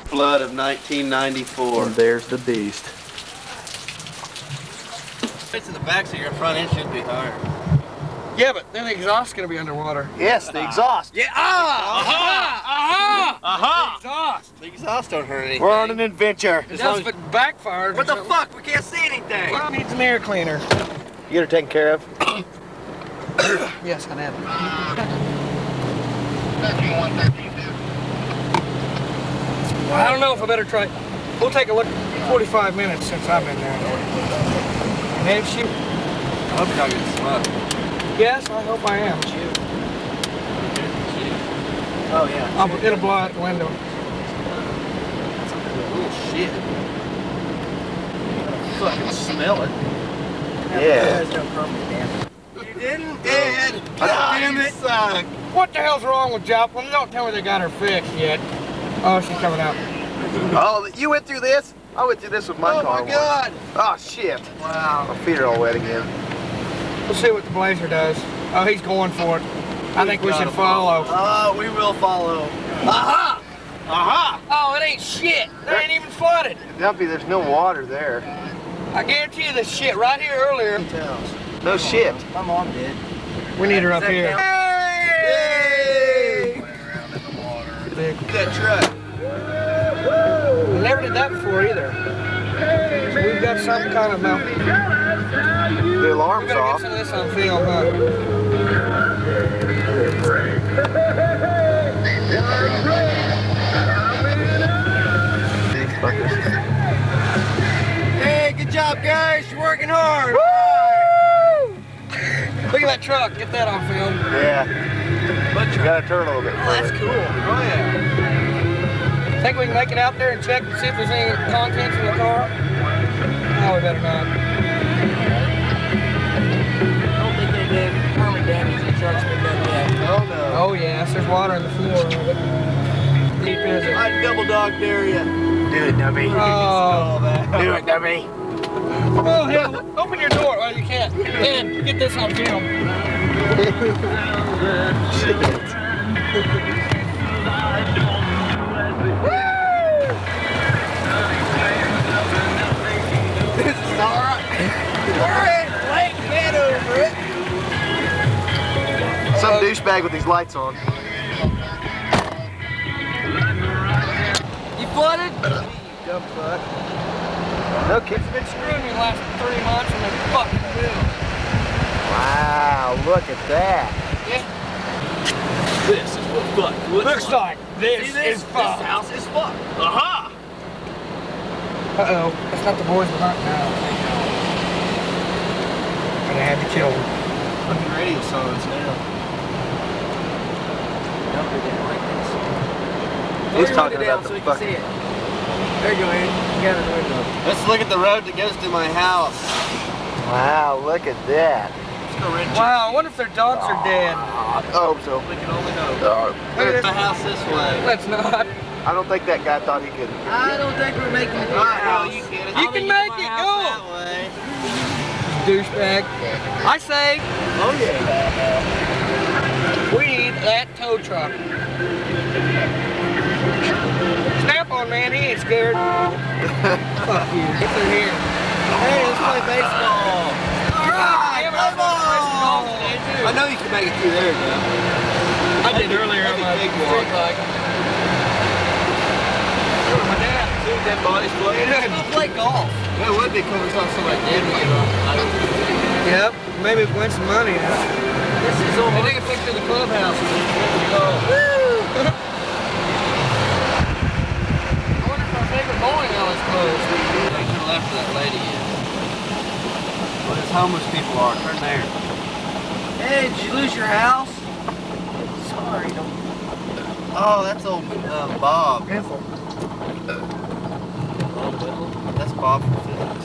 Flood of 1994. And there's the beast. It's in the back, so your front end should be higher. Yeah, but then the exhaust's gonna be underwater. Yes, the exhaust. Yeah. The exhaust. The exhaust don't hurt anything. We're on an adventure. It does if it backfires. What the fuck? We can't see anything. Well, it needs an air cleaner. You get her taken care of? Yes, I have. Well, I don't know if I better try. We'll take a look. 45 minutes since I've been there. And if she... I hope you're not getting smoked. Yes, I hope I am. Oh, yeah. It'll blow out the window. Oh, shit. Fucking smell it. Yeah. You didn't, Ed. God damn it. Suck. What the hell's wrong with Joplin? Don't tell me they got her fixed yet. Oh, she's coming out. Oh, you went through this? I went through this with my car. Oh, my God. Oh, shit. Wow. My feet are all wet again. We'll see what the Blazer does. Oh, he's going for it. I think we should follow. Oh, we will follow. Aha! Aha! Oh, it ain't shit. They ain't even flooded. Dumpy, there's no water there. I guarantee you this shit right here earlier. No shit. My mom did. We need her up here. Hey! That truck. We never did that before either. So we've got some kind of The alarm's we gotta off. get some of this on film, huh? Hey, good job, guys. You're working hard. Woo! Look at that truck. Get that on film. Yeah. You gotta turn a little bit Oh, that's further. cool. Oh, yeah. Think we can make it out there and check to see if there's any contents in the car? No, we better not. I don't think they did permanent damage to the truck's been done yet. Oh, no. Oh yes, there's water in the floor of it. Deep is it? I double dog dare you. Do it, Dummy. Oh. Do it, Dummy. Oh hell, open your door. Oh, you can't. Ed, get this on film. This is all right. We're in Lake Head over it. Some douchebag with these lights on. You flooded? Dumb fuck. No kidding. It's been screwing me the last 3 months and they fucking will. Wow, look at that. Yeah. This is what fuck Looks like this See this? is fucked. This house is fucked. Aha! Uh-oh, that's not the boys we're hunting now. But I had to kill them. Fucking radio silence now. He's talking about the so we can fucking... see it. There you go, Ed. You got it in the window. Let's look at the road that goes to my house. Wow, look at that. Let's go, Richard. Wow, I wonder if their dogs are dead. I hope so. We can only hope. Look at My this. house this way. Let's not. I don't think that guy thought he could. I don't think we're making it to your house. You can. You can make it, go. That way. Douchebag. I say, Oh yeah. we need that tow truck. Snap on, man, he ain't scared. Fuck you. Get through here. Hey, let's play baseball. All right, Damn it, come I was gonna play some golf on. today, too. I know you can make it through there, though. I did earlier on my big street one. bike. My dad. See what that body's floating? Let's go play golf. That would be cool if we saw somebody dead when you Yep, maybe win some money. This is all. They take a picture of the clubhouse. Woo! I wonder if our favorite bowling alley is closed. They should have left that lady in. Well, there's homeless people are. Turn there. Hey, did you lose your house? Sorry, don't. Oh, that's old Bob. Careful. That's Bob from Phoenix.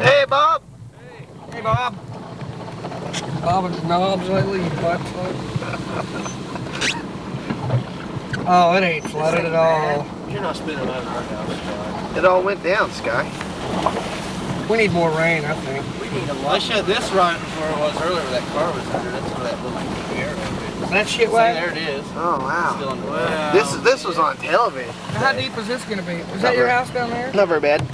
Hey, Bob! Hey, Bob. Bobbing the knobs lately, you butt fuck. Oh, it ain't flooded at all. You're not spinning out of our house, It all went down, Sky. We need more rain, I think. We need a lot. I showed this right before it was earlier where that car was under. That's where that little arrow is. That shit See, wet? there it is. Oh wow. Still in the wet. This was on television. How deep is this gonna be? Is that your house down there? Not very bad.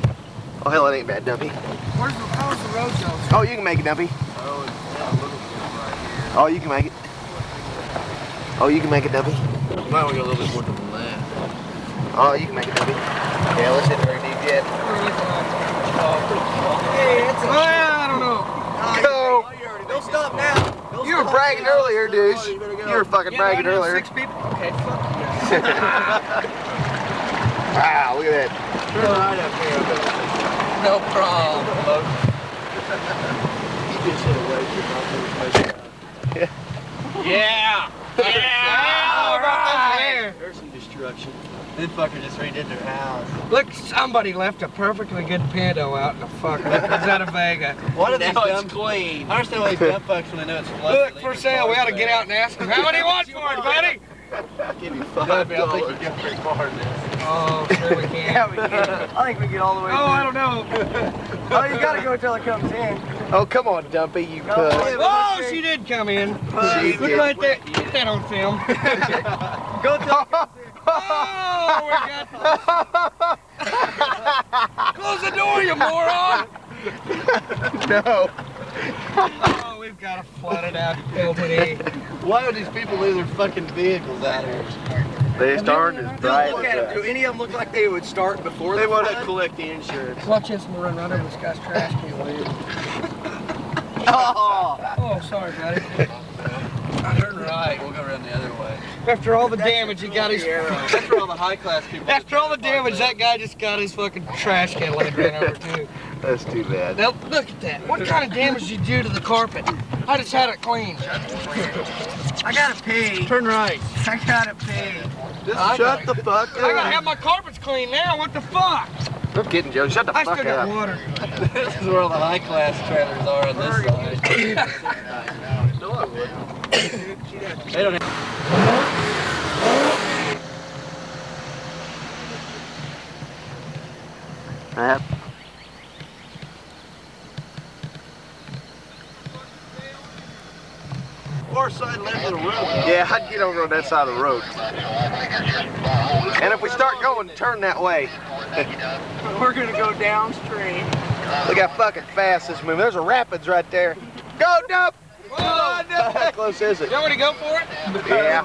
Oh hell, it ain't bad, Dumpy. How's the road going? Oh, you can make it, Dumpy. Oh, it's a little bit right here. Oh, you can make it. Oh, you can make it, Dumpy. Might want to go a little bit more to the left. Oh, you can make it, Dumpy. Yeah, let's hit it very deep yet. I don't know. Go. Don't stop now. You were bragging earlier, douche. You were fucking bragging earlier. 6 people? Okay, fuck you. Wow, look at that. Turn right up here. No problem. You just hit a waste. Yeah. All right. There's some destruction. This fucker just redid their house. Look, somebody left a perfectly good Pinto out in the fucking. It's out of Vega. What if it's clean? I understand why these dump fucks when they know it's flooded. Look, for sale. We ought to get out and ask him. How many you want for it, buddy? Give you I think you get pretty far in this. Oh, sure we can. Yeah, we can. I think we get all the way. Oh, I don't know. Oh, you gotta go until it comes in. Oh, come on, Dumpy, you puss. Oh, she did come in. She Look did. right there. Get that on film. Go till Oh, we got. Close the door, you moron. No. Oh, we've got to flood it out, company. Why would these people leave their fucking vehicles out here? They started as bright look at them. Do as any of them look like they would start before They want to collect the insurance. Watch this, we'll run right over this guy's trash can. Oh, sorry, buddy. Turn right. We'll go around the other way. After all the damage he got his. That's for all the high class people. After all the damage that guy just got his fucking trash can laid ran over too. That's too bad. Now look at that. What kind of damage did you do to the carpet? I just had it cleaned. I gotta pee. Turn right. I gotta pee. Just shut the fuck I gotta up. have my carpets clean now. What the fuck? No kidding, Joe. Shut the I fuck still got up. water. This is where all the high class trailers are on this side. No, I wouldn't. They don't Yep. far side left of the road. Yeah, I'd get over on that side of the road. And if we start going, turn that way. We're gonna go downstream. Look how fucking fast this moves. There's a rapids right there. Go, Dump! How close is it? You want me to go for it? Yeah.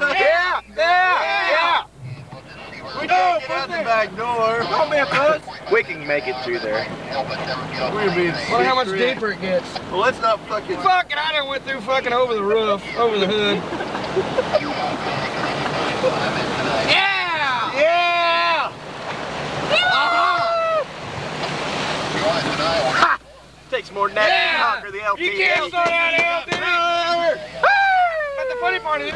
We can't get out the back door. Come here, bud. We can make it through there. We're being Well, how much secret. deeper it gets. Well, let's not fucking. Fuck it, I done went through fucking over the roof, over the hood. Yeah! Yeah! Ha! Takes more than that to conquer the LT. You can't slow down now, did it? But the funny part is,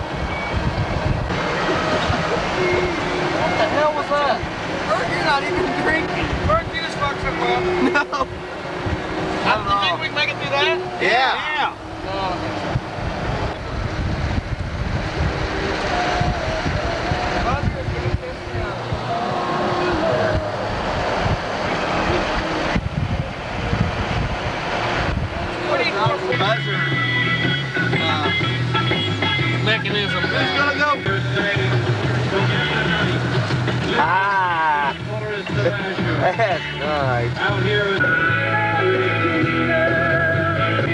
What the hell was that? Bert, you're not even drinking. Bert, you just fucked something up. No. You think we can make it through that? Yeah. What do you call it? Mechanism. Who's gonna go? Ah. That's nice.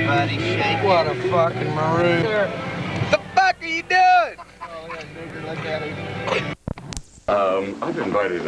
Buddy, shake. What a fucking maroon. The fuck are you doing? Oh, yeah, nigger, look at him. I've invited